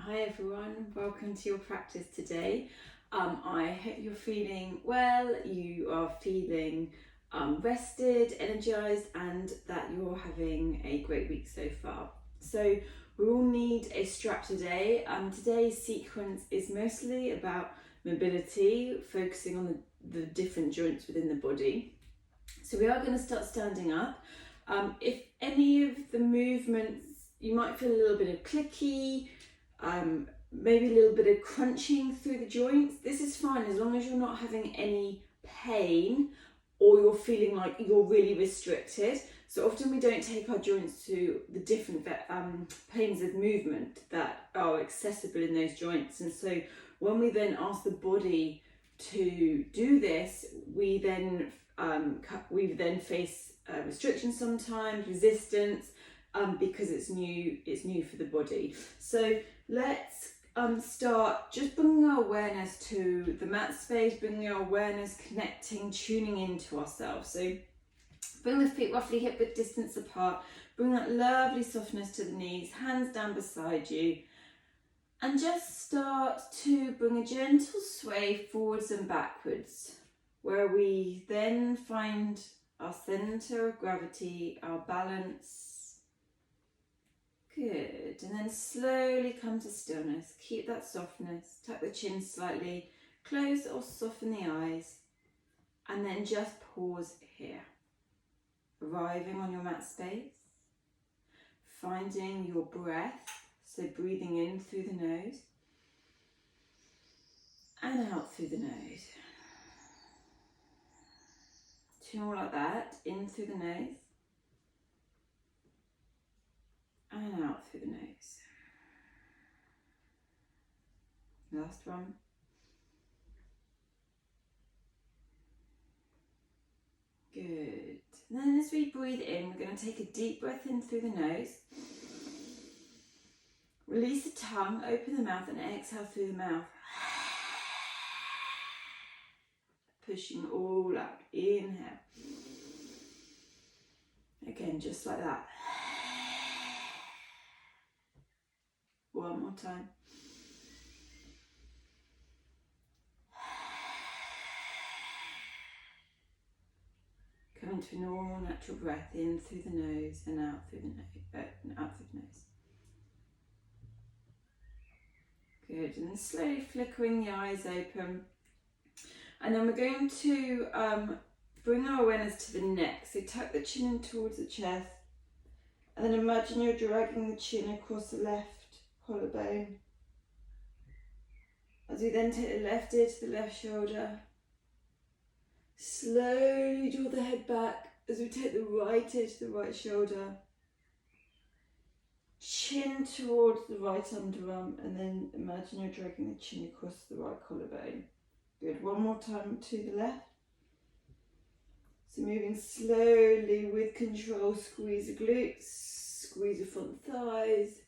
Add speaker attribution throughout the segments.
Speaker 1: Hi everyone, welcome to your practice today. I hope you're feeling well, you are feeling rested, energized, and that you're having a great week so far. So we all need a strap today. Today's sequence is mostly about mobility, focusing on the different joints within the body. So we are going to start standing up. If any of the movements, you might feel a little bit of clicky, maybe a little bit of crunching through the joints. This is fine as long as you're not having any pain or you're feeling like you're really restricted. So often we don't take our joints to the different planes of movement that are accessible in those joints. And so when we then ask the body to do this, we then face restriction sometimes, resistance, because it's new for the body. So let's start just bringing our awareness to the mat space, bringing our awareness, connecting, tuning into ourselves. So bring the feet roughly hip width distance apart, bring that lovely softness to the knees, hands down beside you, and just start to bring a gentle sway forwards and backwards, where we then find our centre of gravity, our balance. Good. And then slowly come to stillness. Keep that softness. Tuck the chin slightly. Close or soften the eyes. And then just pause here. Arriving on your mat space. Finding your breath. So breathing in through the nose. And out through the nose. Two more like that. In through the nose. And out through the nose. Last one. Good. And then as we breathe in, we're going to take a deep breath in through the nose. Release the tongue, open the mouth, and exhale through the mouth. Pushing all out. Inhale. Again, just like that. One more time. Come into a normal, natural breath in through the nose and out through the nose. Out through the nose. Good. And then slowly flickering the eyes open. And then we're going to bring our awareness to the neck. So tuck the chin in towards the chest. And then imagine you're dragging the chin across the left collarbone. As we then take the left ear to the left shoulder. Slowly draw the head back as we take the right ear to the right shoulder. Chin towards the right underarm, and then imagine you're dragging the chin across the right collarbone. Good. One more time to the left. So moving slowly with control, squeeze the glutes, squeeze the front thighs.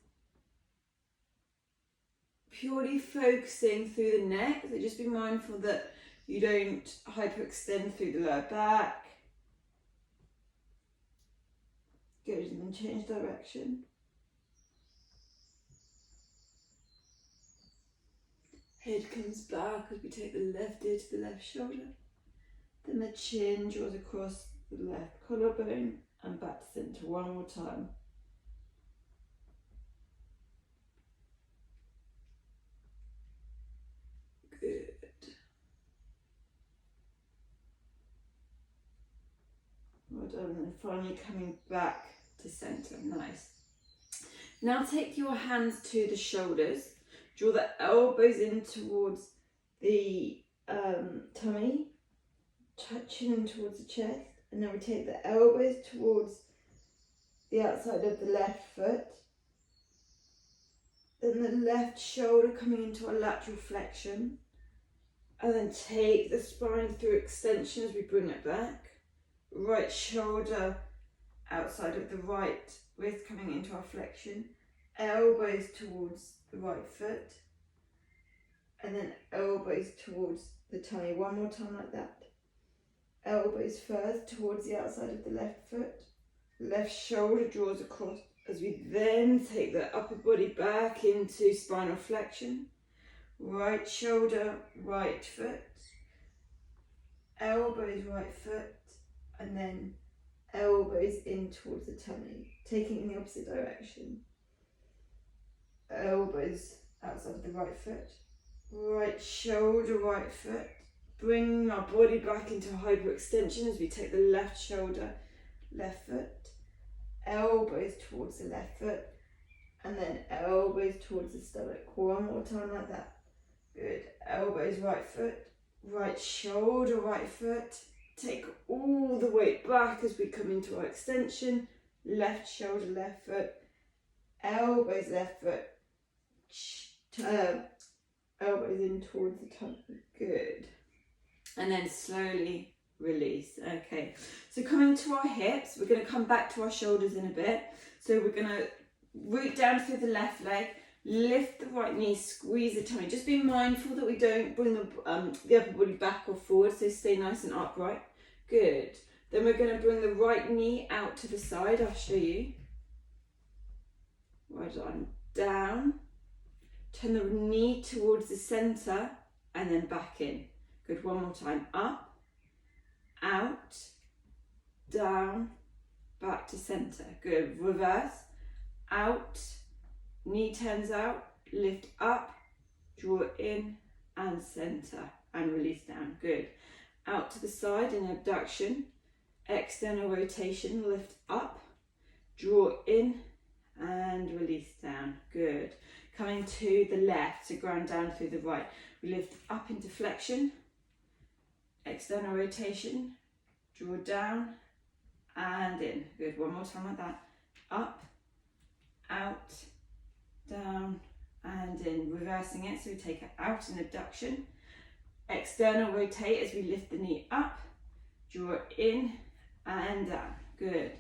Speaker 1: Purely focusing through the neck, so just be mindful that you don't hyperextend through the lower back. Good, and then change direction. Head comes back as we take the left ear to the left shoulder. Then the chin draws across the left collarbone and back to centre. One more time. Good. Well done. And then finally coming back to centre. Nice. Now take your hands to the shoulders. Draw the elbows in towards the tummy, touching towards the chest, and then we take the elbows towards the outside of the left foot. Then the left shoulder coming into a lateral flexion, and then take the spine through extension as we bring it back. Right shoulder outside of the right wrist coming into our flexion. Elbows towards the right foot, and then elbows towards the tummy. One more time like that. Elbows first towards the outside of the left foot. Left shoulder draws across as we then take the upper body back into spinal flexion. Right shoulder, right foot, elbows, right foot, and then elbows in towards the tummy, taking in the opposite direction. Elbows outside of the right foot, right shoulder, right foot. Bring our body back into hyperextension as we take the left shoulder, left foot, elbows towards the left foot, and then elbows towards the stomach. One more time like that. Good. Elbows, right foot, right shoulder, right foot. Take all the weight back as we come into our extension. Left shoulder, left foot, elbows, left foot. Elbows in towards the tummy. Good. And then slowly release. Okay, so coming to our hips, we're going to come back to our shoulders in a bit. So we're going to root down through the left leg, lift the right knee, squeeze the tummy. Just be mindful that we don't bring the upper body back or forward, so stay nice and upright. Good. Then we're going to bring the right knee out to the side. I'll show you. Right arm down. Turn the knee towards the centre and then back in. Good. One more time. Up, out, down, back to centre. Good. Reverse. Out, knee turns out, lift up, draw in and centre and release down. Good. Out to the side in abduction, external rotation, lift up, draw in and release down. Good. Coming to the left, so ground down through the right. We lift up into flexion, external rotation, draw down and in. Good. One more time like that. Up, out, down and in. Reversing it, so we take it out in abduction. External rotate as we lift the knee up, draw in and down. Good.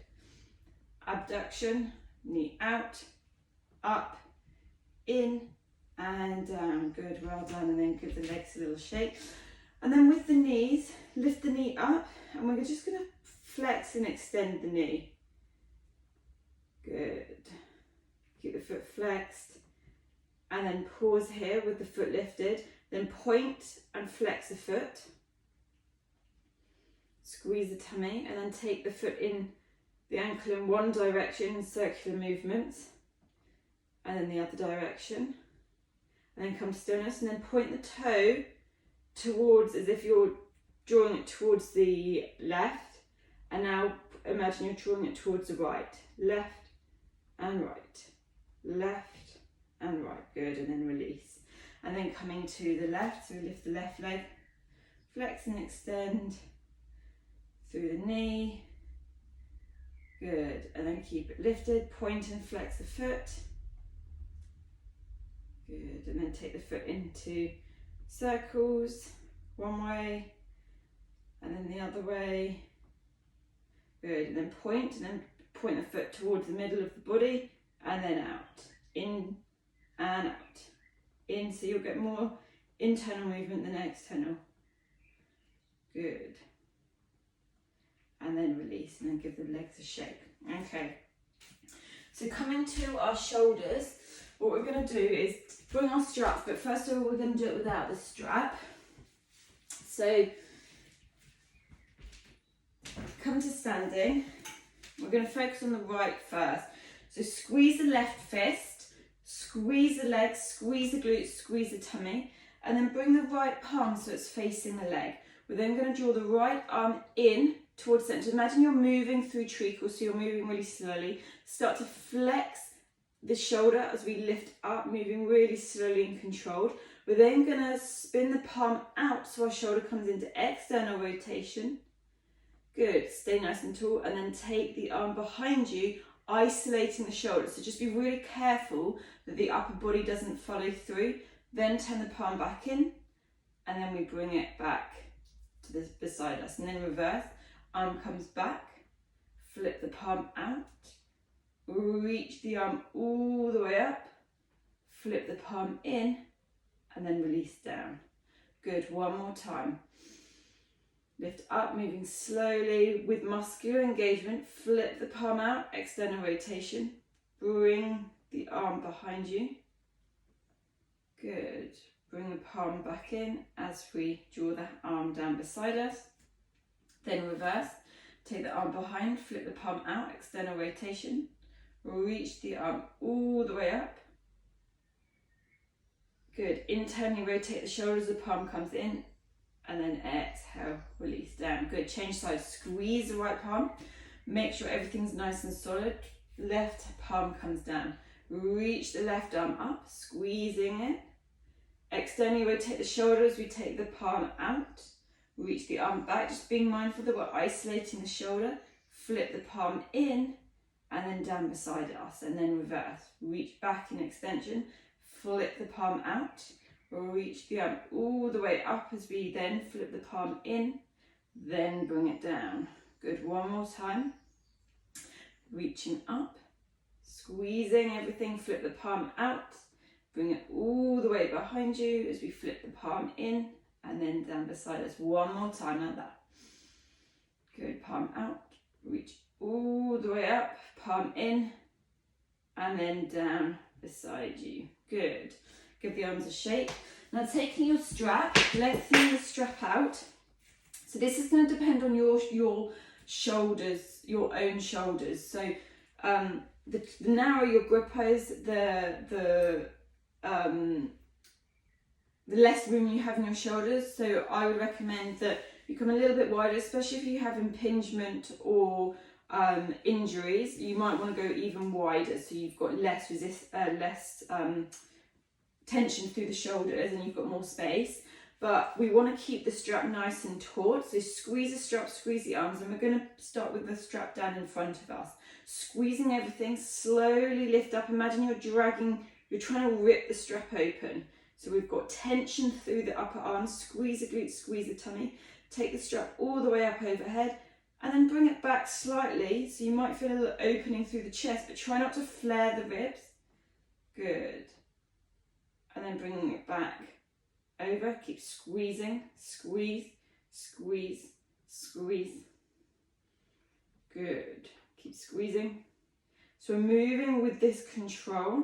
Speaker 1: Abduction, knee out, up, in and down. Good, well done. And then give the legs a little shake. And then with the knees, lift the knee up and we're just going to flex and extend the knee. Good. Keep the foot flexed and then pause here with the foot lifted. Then point and flex the foot. Squeeze the tummy and then take the foot in the ankle in one direction, circular movements, and then the other direction. And then come to stillness and then point the toe towards, as if you're drawing it towards the left. And now imagine you're drawing it towards the right. Left and right. Left and right. Good. And then release. And then coming to the left, so we lift the left leg, flex and extend through the knee. Good. And then keep it lifted, point and flex the foot. Good. And then take the foot into circles, one way and then the other way. Good. And then point the foot towards the middle of the body and then out. In and out. In, so you'll get more internal movement than external. Good. And then release and then give the legs a shake. Okay. So coming to our shoulders, what we're going to do is bring our straps, but first of all we're going to do it without the strap. So come to standing. We're going to focus on the right first. So squeeze the left fist. Squeeze the legs, squeeze the glutes, squeeze the tummy, and then bring the right palm so it's facing the leg. We're then going to draw the right arm in towards the center. Imagine you're moving through treacle, so you're moving really slowly. Start to flex the shoulder as we lift up, moving really slowly and controlled. We're then going to spin the palm out so our shoulder comes into external rotation. Good, stay nice and tall, and then take the arm behind you, isolating the shoulder. So just be really careful that the upper body doesn't follow through. Then turn the palm back in and then we bring it back to this beside us, and then reverse. Arm comes back, flip the palm out, reach the arm all the way up, flip the palm in and then release down. Good, one more time. Lift up, moving slowly with muscular engagement. Flip the palm out, external rotation. bring the arm behind you. Good. Bring the palm back in as we draw the arm down beside us. Then reverse. Take the arm behind, flip the palm out, external rotation. Reach the arm all the way up. Good. Internally rotate the shoulders, the palm comes in, and then exhale, release down. Good. Change sides. Squeeze the right palm. Make sure everything's nice and solid. Left palm comes down. Reach the left arm up, squeezing it. Externally rotate the shoulders. We take the palm out. Reach the arm back. Just being mindful that we're isolating the shoulder. Flip the palm in, and then down beside us, and then reverse. Reach back in extension. Flip the palm out. Reach the arm all the way up as we then flip the palm in, then bring it down. Good, one more time. Reaching up, squeezing everything, flip the palm out, bring it all the way behind you as we flip the palm in and then down beside us. One more time like that. Good, palm out, reach all the way up, palm in and then down beside you. Good. Give the arms a shake. Now taking your strap, lengthening the strap out. So this is going to depend on your shoulders, your own shoulders. So the narrower your grip is, the less room you have in your shoulders. So I would recommend that you come a little bit wider, especially if you have impingement or injuries. You might want to go even wider so you've got less tension through the shoulders and you've got more space. But we want to keep the strap nice and taut. So squeeze the strap, squeeze the arms, and we're going to start with the strap down in front of us. Squeezing everything, slowly lift up. Imagine you're trying to rip the strap open. So we've got tension through the upper arms, squeeze the glutes, squeeze the tummy. Take the strap all the way up overhead and then bring it back slightly. So you might feel a little opening through the chest, but try not to flare the ribs. Good. And then bringing it back over, keep squeezing, squeeze, squeeze, squeeze. Good. Keep squeezing. So we're moving with this control.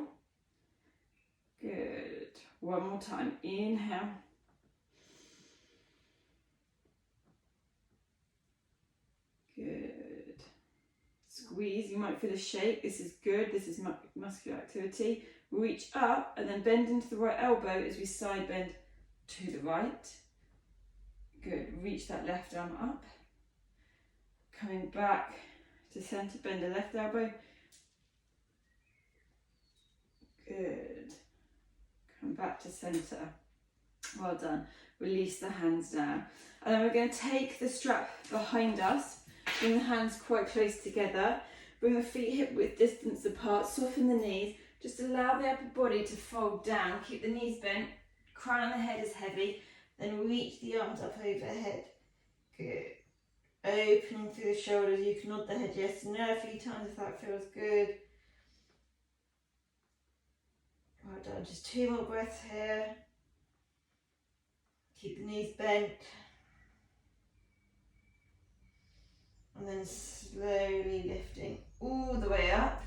Speaker 1: Good. One more time. Inhale. Good. Squeeze. You might feel a shake. This is good. This is muscular activity. Reach up and then bend into the right elbow as we side bend to the right. Good. Reach that left arm up. Coming back to centre, bend the left elbow. Good. Come back to centre. Well done. Release the hands down. And then we're going to take the strap behind us. Bring the hands quite close together. Bring the feet hip width distance apart. Soften the knees. Just allow the upper body to fold down. Keep the knees bent. Crown of the head is heavy. Then reach the arms up overhead. Good. Opening through the shoulders. You can nod the head yes and no a few times if that feels good. Well done. Just 2 more breaths here. Keep the knees bent. And then slowly lifting all the way up.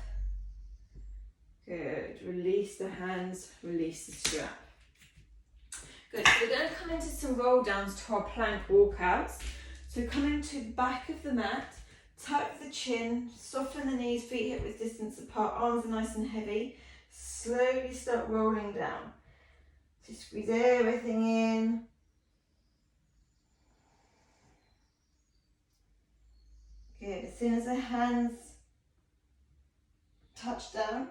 Speaker 1: Good. Release the hands, release the strap. Good. So we're going to come into some roll downs to our plank walkouts. So coming to the back of the mat, tuck the chin, soften the knees, feet hip width distance apart, arms are nice and heavy. Slowly start rolling down. So squeeze everything in. Good. As soon as the hands touch down,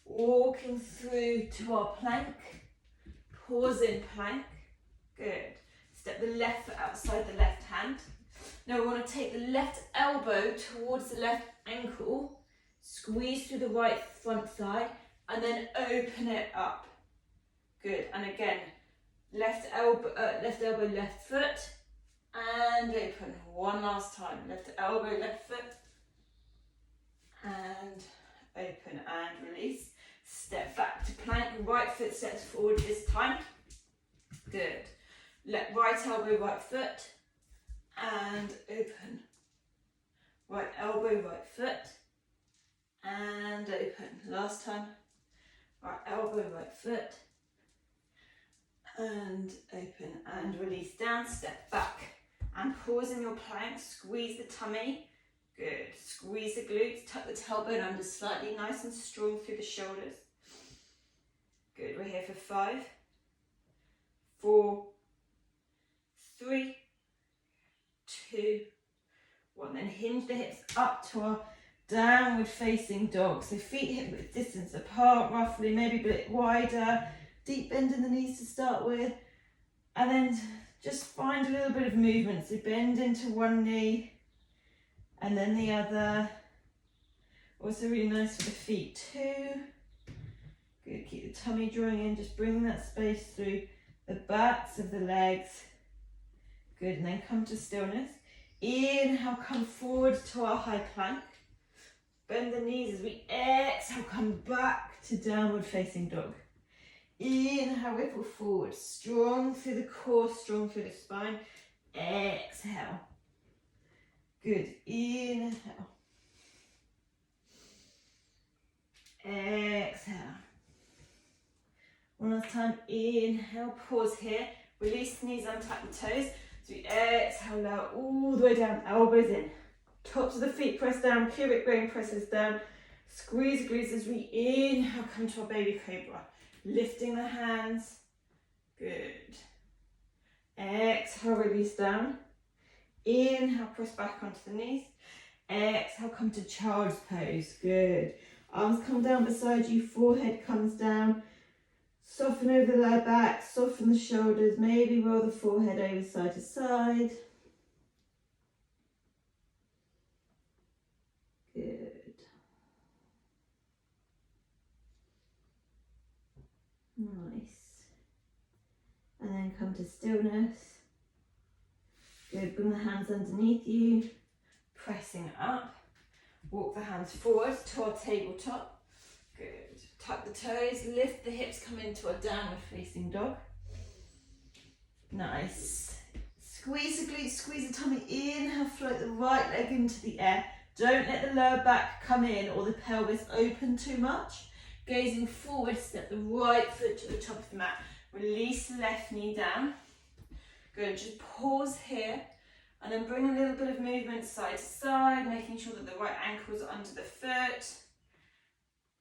Speaker 1: walking through to our plank. Pause in plank. Good. Step the left foot outside the left hand. Now we want to take the left elbow towards the left ankle. Squeeze through the right front thigh. And then open it up. Good. And again, left elbow, left foot, and open. One last time. Left elbow, left foot, and open and release. Step back to plank. Right foot steps forward this time. Good. Right elbow, right foot, and open. Right elbow, right foot, and open. open. Last time. Right elbow, right foot. And open and release down, step back. And pause in your plank, squeeze the tummy. Good. Squeeze the glutes, tuck the tailbone under slightly, nice and strong through the shoulders. Good. We're here for 5, 4, 3, 2, 1. Then hinge the hips up to our downward facing dog. So feet hip width distance apart roughly, maybe a bit wider. Deep bend in the knees to start with. And then just find a little bit of movement. So bend into one knee and then the other. Also really nice for the feet too. Good, keep the tummy drawing in, just bring that space through the backs of the legs. Good, and then come to stillness. Inhale, come forward to our high plank. Bend the knees as we exhale, come back to downward facing dog. Inhale, ripple forward, strong through the core, strong through the spine. Exhale. Good, inhale. Exhale. One last time, inhale, pause here. Release the knees, untap the toes. So we exhale, lower all the way down, elbows in. Tops of the feet press down, pubic bone presses down. Squeeze the glutes as we inhale, come to our baby cobra. Lifting the hands. Good. Exhale, release down. Inhale, press back onto the knees. Exhale, come to child's pose. Good. Arms come down beside you, forehead comes down. Soften over the lower back, soften the shoulders, maybe roll the forehead over side to side. Good. Nice. And then come to stillness. Good, bring the hands underneath you, pressing up. Walk the hands forward to our tabletop. Good. Tuck the toes, lift the hips, come into a downward facing dog. Nice. Squeeze the glutes, squeeze the tummy. Inhale, float the right leg into the air. Don't let the lower back come in or the pelvis open too much. Gazing forward, step the right foot to the top of the mat. Release the left knee down. Good, just pause here. And then bring a little bit of movement side to side, making sure that the right ankle is under the foot.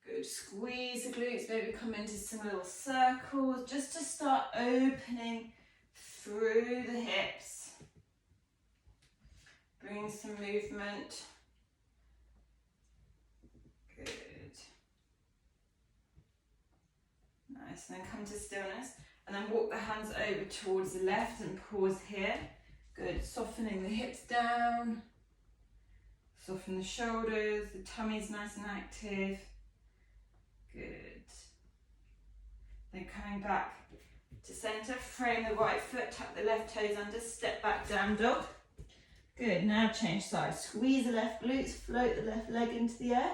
Speaker 1: Good, squeeze the glutes, maybe come into some little circles, just to start opening through the hips. Bring some movement. Good. Nice, and then come to stillness. And then walk the hands over towards the left and pause here. Good, softening the hips down. Soften the shoulders, the tummy's nice and active. Good. Then coming back to centre, frame the right foot, tuck the left toes under, step back, down dog. Good, now change sides. Squeeze the left glutes, float the left leg into the air.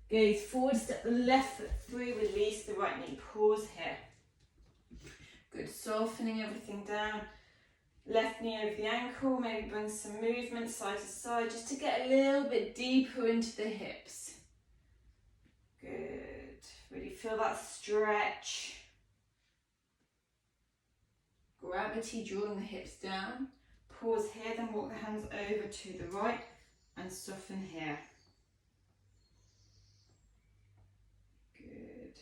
Speaker 1: Gaze forward, step the left foot through, release the right knee, pause here. Good, softening everything down. Left knee over the ankle, maybe bring some movement side to side, just to get a little bit deeper into the hips. Good, really feel that stretch. Gravity drawing the hips down. Pause here, then walk the hands over to the right and soften here. Good.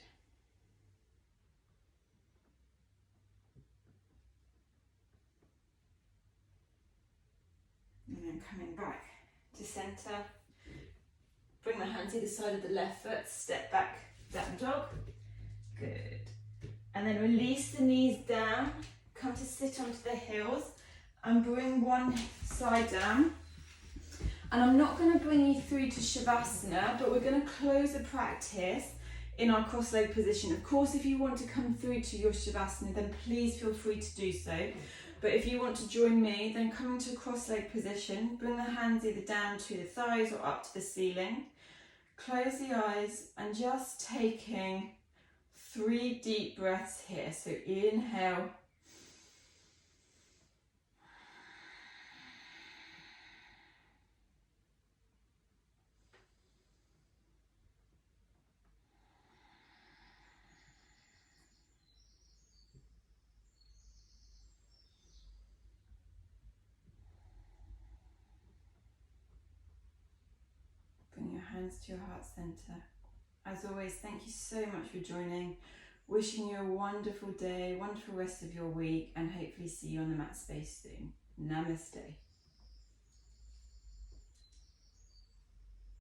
Speaker 1: And then coming back to centre. Bring the hands either side of the left foot, step back, down dog. Good. And then release the knees down, come to sit onto the heels and bring one side down. And I'm not going to bring you through to Shavasana, but we're going to close the practice in our cross-leg position. Of course, if you want to come through to your Shavasana, then please feel free to do so. But if you want to join me, then come into a cross-leg position, bring the hands either down to the thighs or up to the ceiling. Close the eyes and just taking 3 deep breaths here. So inhale. hands to your heart centre. As always, thank you so much for joining. Wishing you a wonderful day, wonderful rest of your week, and hopefully see you on the mat space soon. Namaste.